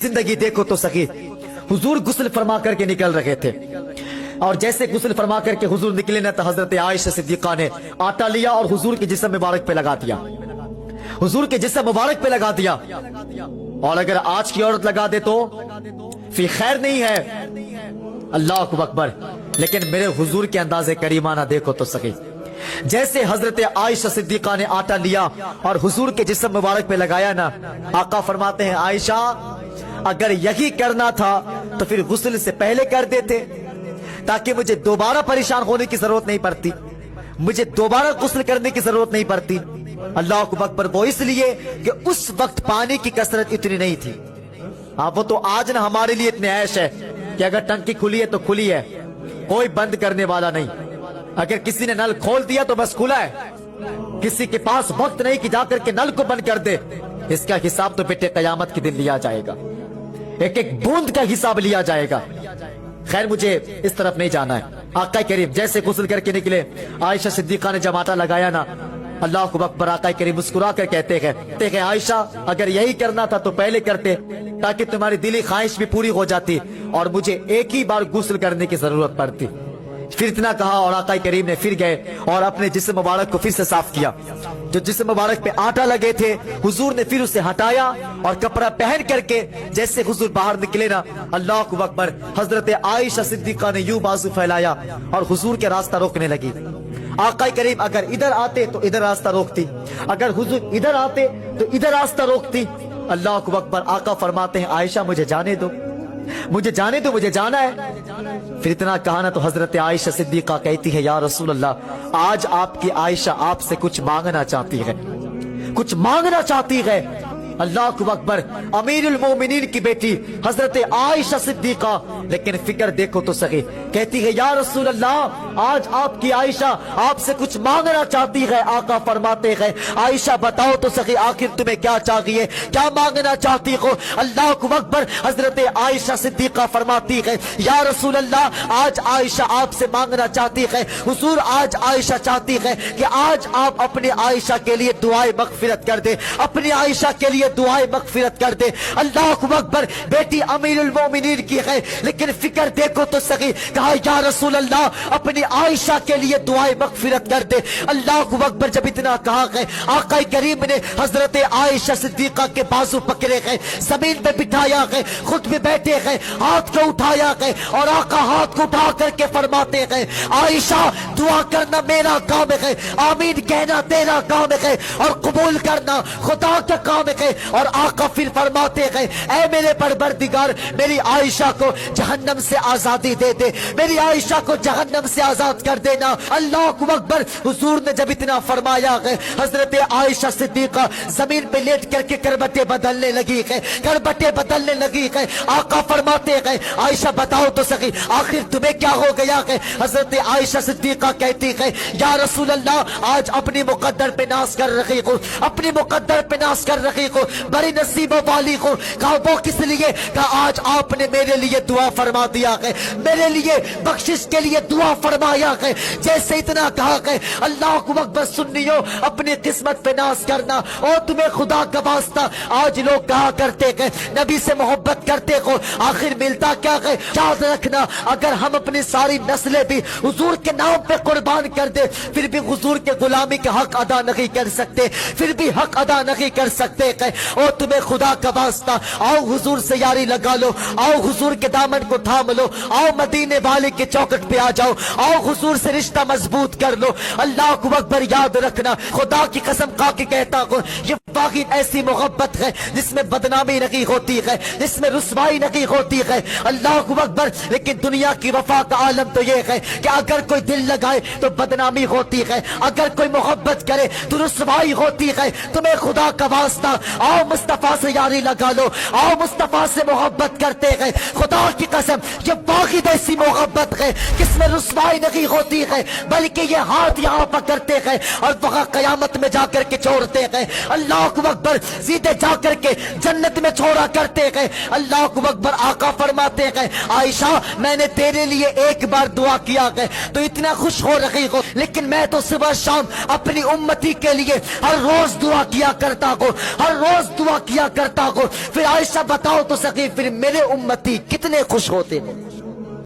जिंदगी देखो तो सही। हुजूर गुस्ल फरमा करके निकल रहे थे और जैसे गुस्ल फरमा करके हुजूर निकले ना तो हजरत आयशा सिद्दीका ने आटा लिया और हुजूर के जिस्म मुबारक पे लगा दिया। हुजूर के जिस्म मुबारक पे लगा दिया। और अगर आज की औरत लगा दे तो फी खैर नहीं है, अल्लाह अकबर। लेकिन मेरे हुजूर के अंदाजे करीमाना देखो तो सही। जैसे हजरत आयशा सिद्दीका ने आटा लिया और हुजूर के जिस्म मुबारक पे लगाया ना, आका फरमाते हैं आयशा अगर यही करना था तो फिर गुस्ल से पहले कर देते ताकि मुझे दोबारा परेशान होने की जरूरत नहीं पड़ती, मुझे दोबारा गुस्ल करने की जरूरत नहीं पड़ती। अल्लाह अकबर। वो इसलिए कि उस वक्त पानी की कसरत इतनी नहीं थी। हाँ वो तो आज ना हमारे लिए इतने ऐश है कि अगर टंकी खुली है तो खुली है, कोई बंद करने वाला नहीं। अगर किसी ने नल खोल दिया तो बस खुला है, किसी के पास वक्त नहीं कि जाकर के नल को बंद कर दे। इसका हिसाब तो बेटे कयामत के दिन लिया जाएगा, एक एक बूंद का हिसाब लिया जाएगा। खैर मुझे इस तरफ नहीं जाना है। आका करीम जैसे गुस्ल करके निकले, आयशा सिद्दीका ने जब आटा लगाया ना, अल्लाह अकबर। आका करीम मुस्कुरा कर कहते हैं आयशा अगर यही करना था तो पहले करते ताकि तुम्हारी दिली ख्वाहिश भी पूरी हो जाती और मुझे एक ही बार गुस्ल करने की जरूरत पड़ती। फिर इतना कहा और आका करीम ने फिर गए और अपने जिस्म मुबारक को फिर से साफ किया। जो जिस्म मुबारक पे आटा लगे थे हुजूर ने फिर उसे हटाया और कपड़ा पहन करके जैसे हुजूर बाहर निकले ना, अल्लाह अकबर। हजरत आयशा सिद्दीका ने यूं बाजू फैलाया और हुजूर के रास्ता रोकने लगी। आका करीम अगर इधर आते तो इधर रास्ता रोकती, अगर हुजूर इधर आते तो इधर रास्ता रोकती। अल्लाह अकबर। आका फरमाते हैं आयशा मुझे जाने दो, मुझे जाने दो, मुझे जाना है। फिर इतना कहा ना तो हजरत आयशा सिद्दीका कहती है या रसूल अल्लाह आज आपकी आयशा आपसे कुछ मांगना चाहती है, कुछ मांगना चाहती है। अल्लाह अकबर। अमीरुल मोमिनीन की बेटी हजरत आयशा सिद्दीका, लेकिन फिक्र देखो तो सही, कहती है या रसूल अल्लाह आज आपकी आयशा आपसे कुछ मांगना चाहती है। आका फरमाते हैं आयशा बताओ तो सही आखिर तुम्हें क्या चाहिए, क्या मांगना चाहती हो। अल्लाह अकबर। हजरत आयशा सिद्दीका फरमाती है या रसूल अल्लाह आज आयशा आपसे मांगना चाहती है। हुजूर आज आयशा चाहती है कि आज आप अपनी आयशा के लिए दुआए मगफिरत कर दे, अपनी आयशा के लिए दुआए मगफिरत कर दे। अल्लाह अकबर। बेटी अमीरुल मोमिनीन की है लेकिन फिक्र देखो तो सही, कहा या रसूल अल्लाह अपनी आयशा के लिए दुआए मगफिरत कर दे। अल्लाह अकबर। जब इतना कहा है आका करीम ने हजरत आयशा सिद्दीका के बाजू पकड़े गए, जमीन पे बिठाया गए, खुद भी बैठे गए, हाथ को उठाया गए और आका हाथ को उठा करके फरमाते गए आयशा दुआ करना मेरा काम है, आमीन कहना तेरा काम है और कबूल करना खुदा का काम है। और आका फिर फरमाते गए ऐ मेरे परवरदिगार मेरी आयशा को जहन्नम से आजादी दे दे, मेरी आयशा को जहन्नम से आजाद कर देना। अल्लाह अकबर। हुजूर ने जब इतना फरमाया है हजरत आयशा सिद्दीका जमीन पे लेट करके करबटे बदलने लगी है, करबटे बदलने लगी है। आका फरमाते गए आयशा बताओ तो सही आखिर तुम्हें क्या हो गया है। हजरत आयशा सिद्दीका कहती है या रसूल अल्लाह आज अपनी मुकद्दर पे नाज कर रही हूँ, अपनी मुकद्दर पे नाज कर रही हूँ, बड़ी नसीबों वाली को। कहा वो किस लिए, कहा आज आपने मेरे लिए दुआ फरमा दिया है, मेरे लिए बख्शिश के लिए दुआ फरमाया है। जैसे इतना कहा है अल्लाह अकबर। सुन्नियो अपनी किस्मत पे नाज करना और तुम्हें खुदा का वास्ता। आज लोग कहा करते हैं नबी से मोहब्बत करते हो, आखिर मिलता क्या है। याद रखना अगर हम अपनी सारी नस्लें भी हुजूर के नाम पे कुर्बान कर दे फिर भी हुजूर के गुलामी के हक अदा नहीं कर सकते, फिर भी हक अदा नहीं कर सकते। और तुम्हें खुदा का वास्ता आओ हुजूर से यारी लगा लो, आओ हुजूर के दामन को थाम लो, आओ मदीने वाले के चौकट पे आ जाओ, आओ हुजूर से रिश्ता मजबूत कर लो। अल्लाह अकबर। याद रखना खुदा की कसम खा के कहता हूँ ये वाकई ऐसी मोहब्बत है जिसमें बदनामी नहीं होती है, जिसमें रुसवाई नहीं होती है। अल्लाह अकबर। लेकिन दुनिया की वफा का आलम तो ये है कि अगर कोई दिल लगाए तो बदनामी होती है, अगर कोई मोहब्बत करे तो रुसवाई होती है। तुम्हें खुदा का वास्ता आओ मुस्तफा से यारी लगा लो, आओ मुस्तफा से मोहब्बत करते हैं। खुदा की कसम ये वाकई ऐसी मोहब्बत है जिसमें रुसवाई नहीं होती है बल्कि ये हाथ यहाँ पकड़ते हैं और वहां कयामत में जाकर के छोड़ते हैं। अल्लाह اللہ اکبر سیدھے جا کر کے جنت میں چھوڑا کرتے گئے. اللہ اکبر. آقا فرماتے گئے عائشہ میں نے تیرے لیے ایک بار دعا کیا گئے تو اتنا خوش ہو رہی ہو, لیکن میں تو صبح شام اپنی امتی کے لیے ہر روز دعا کیا کرتا ہوں, ہر روز دعا کیا کرتا ہوں. پھر عائشہ بتاؤ تو سکی پھر میرے امتی کتنے خوش ہوتے ہیں.